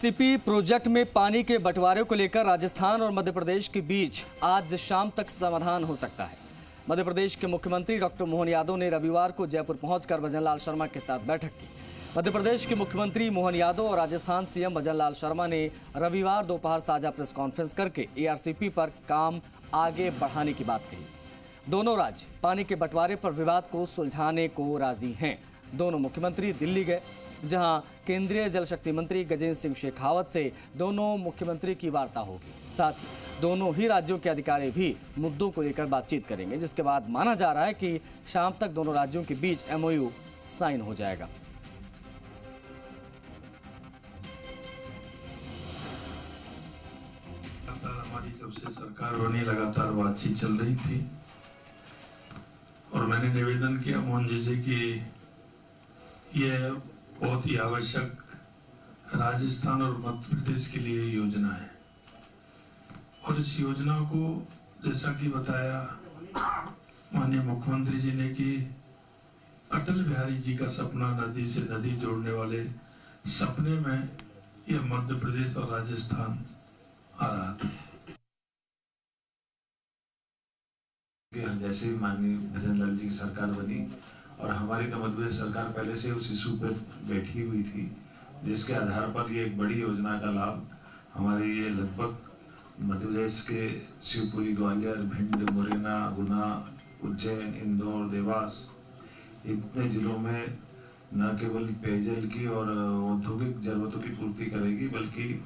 CP project में पानी के बंटवारे को लेकर राजस्थान और मध्य प्रदेश के बीच आज शाम तक समाधान हो सकता है। मध्य प्रदेश के मुख्यमंत्री डॉक्टर मोहन यादव ने रविवार को जयपुर पहुंचकर भजन लाल शर्मा के साथ बैठक की। मध्य प्रदेश के मुख्यमंत्री मोहन यादव और राजस्थान सीएम भजन लाल शर्मा ने रविवार दोपहर साझा प्रेस कॉन्फ्रेंस करके एआरसीपी पर काम आगे बढ़ाने की बात कही। दोनों राज्य पानी के बंटवारे पर विवाद को सुलझाने को राजी हैं। दोनों मुख्यमंत्री दिल्ली गए, जहां केंद्रीय जल शक्ति मंत्री गजेंद्र सिंह शेखावत से दोनों मुख्यमंत्री की वार्ता होगी। साथ ही दोनों ही राज्यों के अधिकारी भी मुद्दों को लेकर बातचीत करेंगे, जिसके बाद माना जा रहा है कि शाम तक दोनों राज्यों के बीच एमओयू साइन हो जाएगा। हमारी जब से सरकार बनी लगातार बातचीत चल रही थी और मैंने निवेदन किया मोहन जी से कि यह बहुत ही आवश्यक राजस्थान और मध्य प्रदेश के लिए योजना है और इस योजना को जैसा कि बताया माननीय मुख्यमंत्री जी ने कि अटल बिहारी जी का सपना नदी से नदी जोड़ने वाले सपने में यह मध्य प्रदेश और राजस्थान आ रहा था। जैसे ही माननीय भजन लाल जी की सरकार बनी और हमारी तो मध्य प्रदेश सरकार पहले से उस इशू पर बैठी हुई थी, जिसके आधार पर ये एक बड़ी योजना का लाभ हमारे ये लगभग मध्य प्रदेश के शिवपुरी, ग्वालियर, भिंड, मुरैना, गुना, उज्जैन, इंदौर, देवास इतने जिलों में न केवल पेयजल की और औद्योगिक जरूरतों की पूर्ति करेगी, बल्कि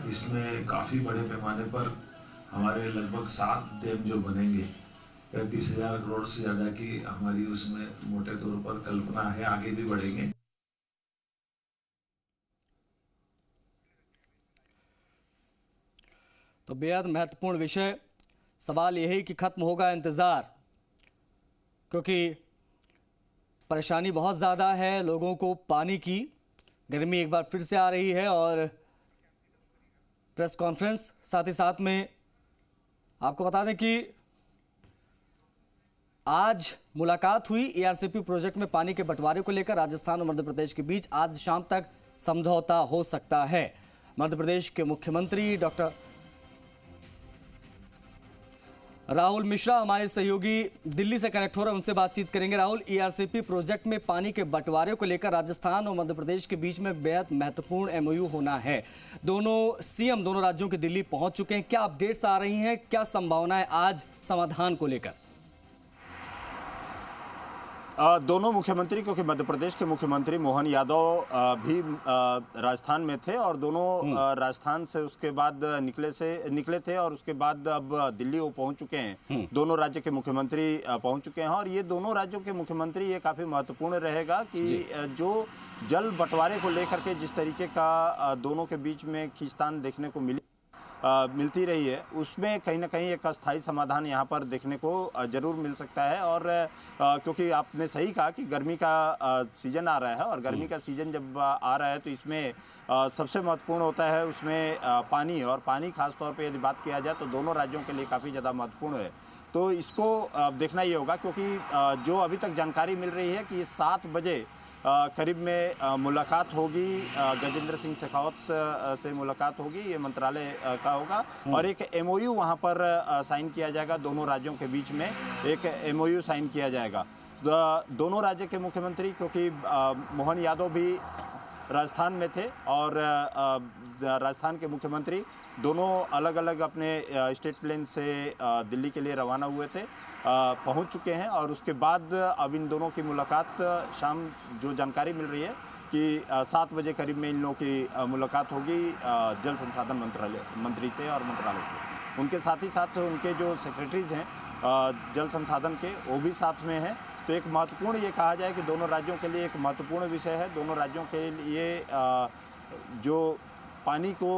इसमें काफी बड़े पैमाने पर हमारे लगभग 7 डैम जो बनेंगे 35,000 करोड़ से ज्यादा की हमारी उसमें मोटे तौर पर कल्पना है, आगे भी बढ़ेंगे। तो बेहद महत्वपूर्ण विषय। सवाल यही कि खत्म होगा इंतजार, क्योंकि परेशानी बहुत ज्यादा है लोगों को पानी की। गर्मी एक बार फिर से आ रही है और प्रेस कॉन्फ्रेंस साथ ही साथ में आपको बता दें कि आज मुलाकात हुई एआरसीपी प्रोजेक्ट में पानी के बंटवारे को लेकर राजस्थान और मध्य प्रदेश के बीच। आज शाम तक समझौता हो सकता है। मध्य प्रदेश के मुख्यमंत्री डॉक्टर राहुल मिश्रा हमारे सहयोगी दिल्ली से कनेक्ट हो रहे हैं, उनसे बातचीत करेंगे। राहुल, एआरसीपी प्रोजेक्ट में पानी के बंटवारे को लेकर राजस्थान और मध्य प्रदेश के बीच में बेहद महत्वपूर्ण एमओयू होना है। दोनों सीएम दोनों राज्यों के दिल्ली पहुंच चुके हैं। क्या अपडेट्स आ रही हैं, क्या संभावना है आज समाधान को लेकर? दोनों मुख्यमंत्री, क्योंकि मध्य प्रदेश के मुख्यमंत्री मोहन यादव भी राजस्थान में थे और दोनों राजस्थान से उसके बाद निकले थे और उसके बाद अब दिल्ली वो पहुंच चुके हैं। दोनों राज्य के मुख्यमंत्री पहुंच चुके हैं और ये दोनों राज्यों के मुख्यमंत्री, ये काफ़ी महत्वपूर्ण रहेगा कि जो जल बंटवारे को लेकर के जिस तरीके का दोनों के बीच में खींचतान देखने को मिलती रही है, उसमें कहीं ना कहीं एक अस्थायी समाधान यहाँ पर देखने को जरूर मिल सकता है। और क्योंकि आपने सही कहा कि गर्मी का सीजन आ रहा है और गर्मी का सीजन जब आ रहा है तो इसमें सबसे महत्वपूर्ण होता है उसमें पानी, और पानी खास तौर पे यदि बात किया जाए तो दोनों राज्यों के लिए काफ़ी ज़्यादा महत्वपूर्ण है। तो इसको देखना ये होगा, क्योंकि जो अभी तक जानकारी मिल रही है कि 7 बजे करीब में मुलाकात होगी, गजेंद्र सिंह शेखावत से मुलाकात होगी, ये मंत्रालय का होगा और एक एमओयू वहाँ पर साइन किया जाएगा। दोनों राज्यों के बीच में एक एमओयू साइन किया जाएगा। दोनों राज्य के मुख्यमंत्री, क्योंकि मोहन यादव भी राजस्थान में थे और राजस्थान के मुख्यमंत्री दोनों अलग अलग अपने स्टेट प्लेन से दिल्ली के लिए रवाना हुए थे, पहुंच चुके हैं और उसके बाद अब इन दोनों की मुलाकात शाम, जो जानकारी मिल रही है कि 7 बजे करीब में इन लोगों की मुलाकात होगी जल संसाधन मंत्री से और मंत्रालय से। उनके साथ ही साथ उनके जो सेक्रेटरीज हैं जल संसाधन के, वो भी साथ में हैं। तो एक महत्वपूर्ण, ये कहा जाए कि दोनों राज्यों के लिए एक महत्वपूर्ण विषय है। दोनों राज्यों के लिए जो पानी को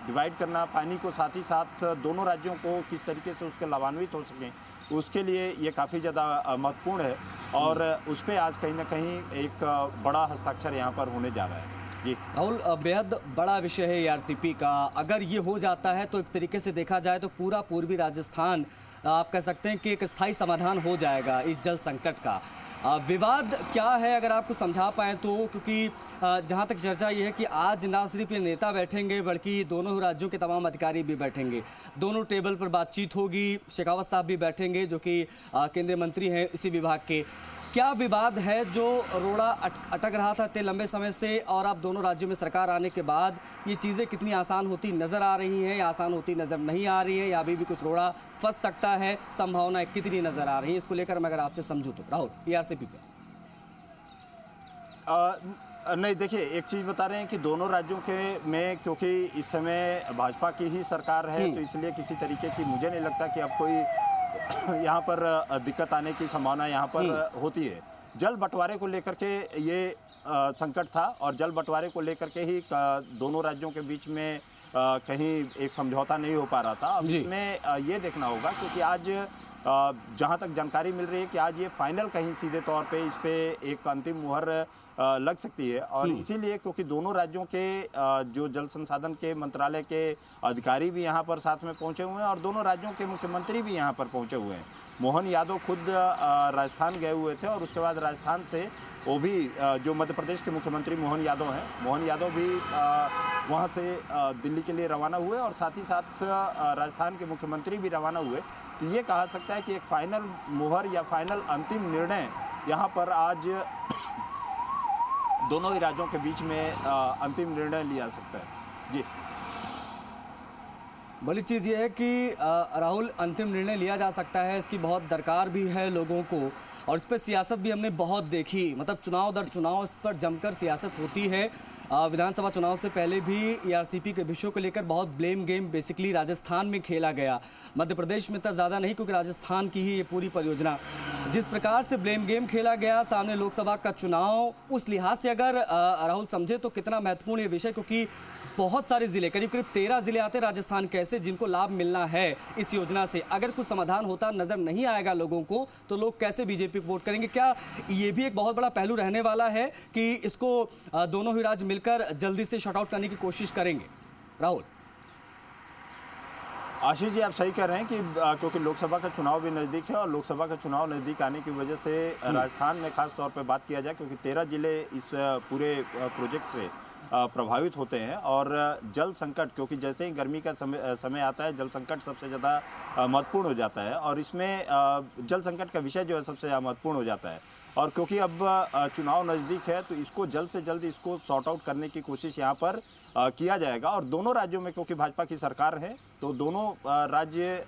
डिवाइड करना, पानी को साथ ही साथ दोनों राज्यों को किस तरीके से उसके लाभान्वित हो सकें, उसके लिए ये काफ़ी ज़्यादा महत्वपूर्ण है और उस पर आज कहीं ना कहीं एक बड़ा हस्ताक्षर यहाँ पर होने जा रहा है। जी राहुल, बेहद बड़ा विषय है एआरसीपी का। अगर ये हो जाता है तो एक तरीके से देखा जाए तो पूरा पूर्वी राजस्थान, आप कह सकते हैं कि एक स्थायी समाधान हो जाएगा इस जल संकट का। विवाद क्या है अगर आपको समझा पाएँ तो, क्योंकि जहाँ तक चर्चा ये है कि आज ना सिर्फ ये नेता बैठेंगे बल्कि दोनों ही राज्यों के तमाम अधिकारी भी बैठेंगे, दोनों टेबल पर बातचीत होगी, शेखावत साहब भी बैठेंगे जो कि केंद्रीय मंत्री हैं इसी विभाग के। क्या विवाद है जो रोड़ा अटक रहा था इतने लंबे समय से, और अब दोनों राज्यों में सरकार आने के बाद ये चीज़ें कितनी आसान होती नज़र आ रही हैं या आसान होती नज़र नहीं आ रही है, या अभी भी कुछ रोड़ा फंस सकता है, संभावनाएं कितनी नज़र आ रही है, इसको लेकर मैं अगर आपसे समझूँ तो राहुल ईआरसीपी पे। नहीं, देखिए एक चीज़ बता रहे हैं कि दोनों राज्यों के में क्योंकि इस समय भाजपा की ही सरकार है तो इसलिए किसी तरीके की मुझे नहीं लगता कि अब कोई यहाँ पर दिक्कत आने की संभावना यहाँ पर होती है। जल बंटवारे को लेकर के ये संकट था और जल बंटवारे को लेकर के ही दोनों राज्यों के बीच में कहीं एक समझौता नहीं हो पा रहा था। अब इसमें ये देखना होगा क्योंकि आज जहाँ तक जानकारी मिल रही है कि आज ये फाइनल कहीं सीधे तौर पे इस पे एक अंतिम मुहर लग सकती है और इसीलिए क्योंकि दोनों राज्यों के जो जल संसाधन के मंत्रालय के अधिकारी भी यहाँ पर साथ में पहुँचे हुए हैं और दोनों राज्यों के मुख्यमंत्री भी यहाँ पर पहुँचे हुए हैं। मोहन यादव खुद राजस्थान गए हुए थे और उसके बाद राजस्थान से वो भी जो मध्य प्रदेश के मुख्यमंत्री मोहन यादव हैं, मोहन यादव भी वहाँ से दिल्ली के लिए रवाना हुए और साथ ही साथ राजस्थान के मुख्यमंत्री भी रवाना हुए। तो ये कहा सकता है कि एक फाइनल मुहर या फाइनल अंतिम निर्णय यहाँ पर आज दोनों ही राज्यों के बीच में अंतिम निर्णय लिया सकता है। जी, बड़ी चीज़ ये है कि राहुल अंतिम निर्णय लिया जा सकता है, इसकी बहुत दरकार भी है लोगों को और इस पर सियासत भी हमने बहुत देखी, मतलब चुनाव दर चुनाव इस पर जमकर सियासत होती है। विधानसभा चुनाव से पहले भी ईआरसीपी के विषयों को लेकर बहुत ब्लेम गेम बेसिकली राजस्थान में खेला गया, मध्य प्रदेश में इतना ज़्यादा नहीं क्योंकि राजस्थान की ही ये पूरी परियोजना। जिस प्रकार से ब्लेम गेम खेला गया सामने लोकसभा का चुनाव, उस लिहाज से अगर राहुल समझे तो कितना महत्वपूर्ण ये विषय, क्योंकि बहुत सारे ज़िले करीब 13 ज़िले आते हैं राजस्थान के ऐसे जिनको लाभ मिलना है इस योजना से। अगर कुछ समाधान होता नज़र नहीं आएगा लोगों को तो लोग कैसे बीजेपी को वोट करेंगे? क्या ये भी एक बहुत बड़ा पहलू रहने वाला है कि इसको दोनों ही राज्य मिलकर जल्दी से शॉर्ट आउट करने की कोशिश करेंगे? राहुल। आशीष जी, आप सही कह रहे हैं कि क्योंकि लोकसभा का चुनाव भी नज़दीक है और लोकसभा का चुनाव नज़दीक आने की वजह से राजस्थान में खास तौर पर बात किया जाए क्योंकि 13 जिले इस पूरे प्रोजेक्ट से प्रभावित होते हैं और जल संकट, क्योंकि जैसे ही गर्मी का समय आता है जल संकट सबसे ज़्यादा महत्वपूर्ण हो जाता है और इसमें जल संकट का विषय जो है सबसे ज़्यादा महत्वपूर्ण हो जाता है। और क्योंकि अब चुनाव नज़दीक है तो इसको जल्द से जल्द इसको सॉर्ट आउट करने की कोशिश यहाँ पर किया जाएगा और दोनों राज्यों में क्योंकि भाजपा की सरकार है तो दोनों राज्य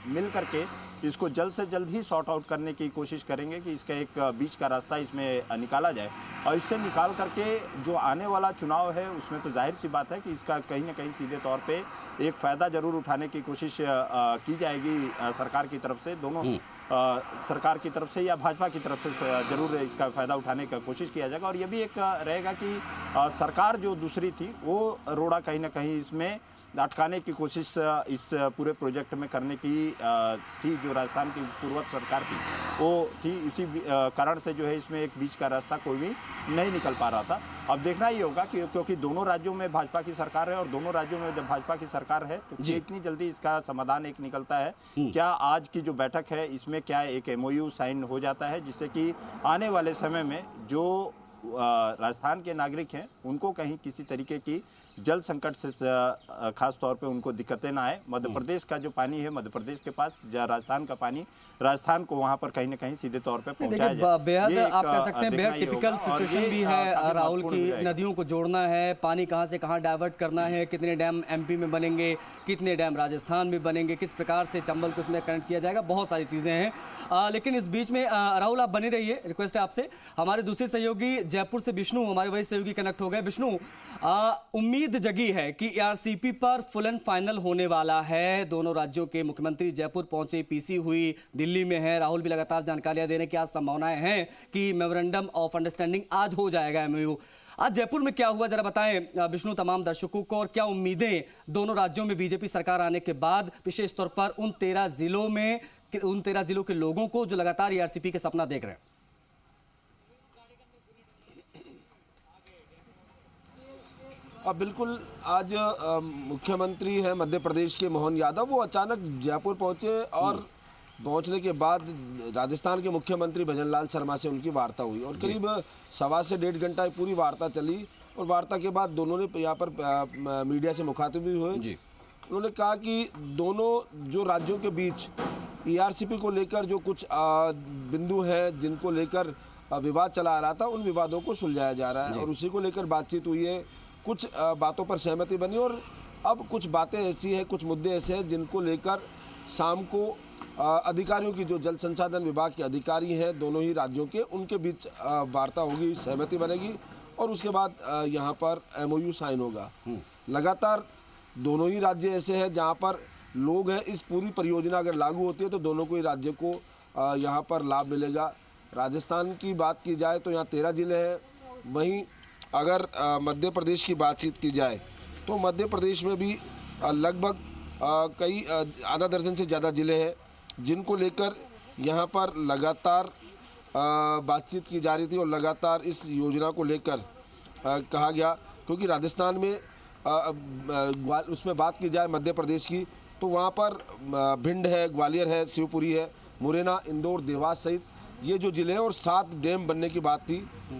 मिल करके इसको जल्द से जल्द ही सॉर्ट आउट करने की कोशिश करेंगे कि इसका एक बीच का रास्ता इसमें निकाला जाए और इससे निकाल करके जो आने वाला चुनाव है उसमें तो जाहिर सी बात है कि इसका कहीं ना कहीं सीधे तौर पे एक फ़ायदा ज़रूर उठाने की कोशिश की जाएगी सरकार की तरफ से, दोनों सरकार की तरफ से या भाजपा की तरफ से जरूर इसका फ़ायदा उठाने का कोशिश किया जाएगा। और ये भी एक रहेगा कि सरकार जो दूसरी थी वो रोड़ा कहीं ना कहीं इसमें अटकाने की कोशिश इस पूरे प्रोजेक्ट में करने की थी, जो राजस्थान की पूर्ववर्ती सरकार थी वो थी। इसी कारण से जो है इसमें एक बीच का रास्ता कोई भी नहीं निकल पा रहा था। अब देखना ही होगा कि क्योंकि दोनों राज्यों में भाजपा की सरकार है और दोनों राज्यों में जब भाजपा की सरकार है तो इतनी जल्दी इसका समाधान एक निकलता है। क्या आज की जो बैठक है इसमें क्या एक MOU साइन हो जाता है जिससे कि आने वाले समय में जो राजस्थान के नागरिक हैं उनको कहीं किसी तरीके की जल संकट से खास तौर पे उनको दिक्कतें ना आए। मध्य प्रदेश का जो पानी है मध्य प्रदेश के पास, राजस्थान का पानी राजस्थान को वहां पर कहीं ना कहीं सीधे तौर पे पहुंचाया जाए। बेहद आप कह सकते हैं बेहद टिपिकल सिचुएशन भी है राहुल की, नदियों को जोड़ना है, पानी कहां से कहां डाइवर्ट करना है, कितने डैम MP में बनेंगे, कितने डैम राजस्थान में बनेंगे, किस प्रकार से चंबल को उसमें कनेक्ट किया जाएगा, बहुत सारी चीजें हैं। लेकिन इस बीच में राहुल आप बने रहिए, रिक्वेस्ट है आपसे। हमारे दूसरे सहयोगी जयपुर से विष्णु हमारे वरिष्ठ सहयोगी कनेक्ट हो गए। विष्णु, उम्मीद जगी है कि ईआरसीपी पर फुल एंड फाइनल होने वाला है, दोनों राज्यों के मुख्यमंत्री जयपुर पहुंचे, PC हुई, दिल्ली में है, राहुल भी लगातार जानकारियां दे रहे हैं कि आज संभावनाएं हैं कि मेमोरेंडम ऑफ अंडरस्टैंडिंग आज हो जाएगा MOU। आज जयपुर में क्या हुआ जरा बताएं विष्णु तमाम दर्शकों को, और क्या उम्मीदें दोनों राज्यों में बीजेपी सरकार आने के बाद विशेष तौर पर उन 13 जिलों में, उन 13 जिलों के लोगों को जो लगातार ईआरसीपी के सपना देख रहे हैं? बिल्कुल, आज मुख्यमंत्री हैं मध्य प्रदेश के मोहन यादव, वो अचानक जयपुर पहुंचे और पहुंचने के बाद राजस्थान के मुख्यमंत्री भजनलाल शर्मा से उनकी वार्ता हुई और करीब 1.25 से 1.5 घंटा पूरी वार्ता चली। और वार्ता के बाद दोनों ने यहाँ पर मीडिया से मुखातिब भी हुए। उन्होंने कहा कि दोनों जो राज्यों के बीच ERCP को लेकर जो कुछ बिंदु हैं जिनको लेकर विवाद चला आ रहा था, उन विवादों को सुलझाया जा रहा है और उसी को लेकर बातचीत हुई है। कुछ बातों पर सहमति बनी और अब कुछ बातें ऐसी हैं, कुछ मुद्दे ऐसे हैं जिनको लेकर शाम को अधिकारियों की, जो जल संसाधन विभाग के अधिकारी हैं दोनों ही राज्यों के, उनके बीच वार्ता होगी, सहमति बनेगी और उसके बाद यहाँ पर MOU साइन होगा। लगातार दोनों ही राज्य ऐसे हैं जहाँ पर लोग हैं। इस पूरी परियोजना अगर लागू होती है तो दोनों को ही राज्य को यहाँ पर लाभ मिलेगा। राजस्थान की बात की जाए तो यहाँ 13 जिले हैं। वहीं अगर मध्य प्रदेश की बातचीत की जाए तो मध्य प्रदेश में भी लगभग कई आधा दर्जन से ज़्यादा जिले हैं जिनको लेकर यहाँ पर लगातार बातचीत की जा रही थी और लगातार इस योजना को लेकर कहा गया। क्योंकि राजस्थान में उसमें बात की जाए मध्य प्रदेश की तो वहाँ पर भिंड है, ग्वालियर है, शिवपुरी है, मुरैना, इंदौर, देवास सहित ये जो ज़िले हैं और 7 डैम बनने की बात थी।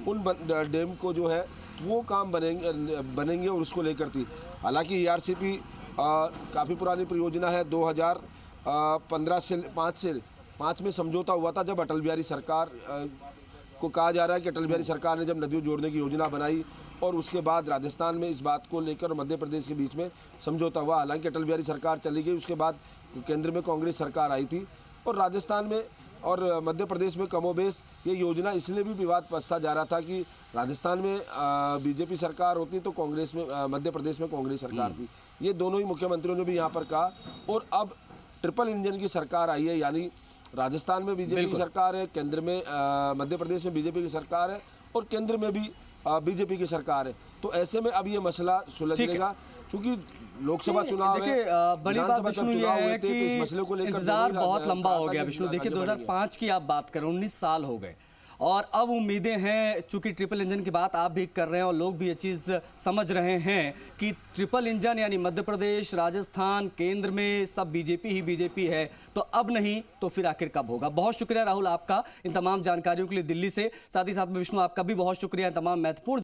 उन डैम को जो है वो काम बनेंगे और उसको लेकर थी। हालांकि ERCP काफ़ी पुरानी परियोजना है। 2015 से 5 में समझौता हुआ था जब अटल बिहारी सरकार को कहा जा रहा है कि अटल बिहारी सरकार ने जब नदियों जोड़ने की योजना बनाई और उसके बाद राजस्थान में इस बात को लेकर मध्य प्रदेश के बीच में समझौता हुआ। हालांकि अटल बिहारी सरकार चली गई, उसके बाद केंद्र में कांग्रेस सरकार आई थी और राजस्थान में और मध्य प्रदेश में कमोबेश ये योजना इसलिए भी विवाद पसता जा रहा था कि राजस्थान में BJP सरकार होती तो कांग्रेस में, मध्य प्रदेश में कांग्रेस सरकार थी। ये दोनों ही मुख्यमंत्रियों ने भी यहाँ पर कहा और अब ट्रिपल इंजन की सरकार आई है, यानी राजस्थान में BJP की सरकार है, केंद्र में मध्य प्रदेश में BJP की सरकार है और केंद्र में भी BJP की सरकार है। तो ऐसे में अब ये मसला सुलझेगा क्योंकि लोकसभा चुनाव है। देखिए बड़ी बात विष्णु ये है कि इस मसले को लेकर इंतजार बहुत लंबा हो गया विष्णु। देखिए 2005 की आप बात करें, 19 साल हो गए और अब उम्मीदें हैं, चूंकि ट्रिपल इंजन की बात आप भी कर रहे हैं और लोग भी ये चीज़ समझ रहे हैं कि ट्रिपल इंजन यानी मध्य प्रदेश, राजस्थान, केंद्र में सब BJP ही BJP है। तो अब नहीं तो फिर आखिर कब होगा? बहुत शुक्रिया राहुल आपका इन तमाम जानकारियों के लिए दिल्ली से। साथ ही साथ में विष्णु आपका भी बहुत शुक्रिया इन तमाम महत्वपूर्ण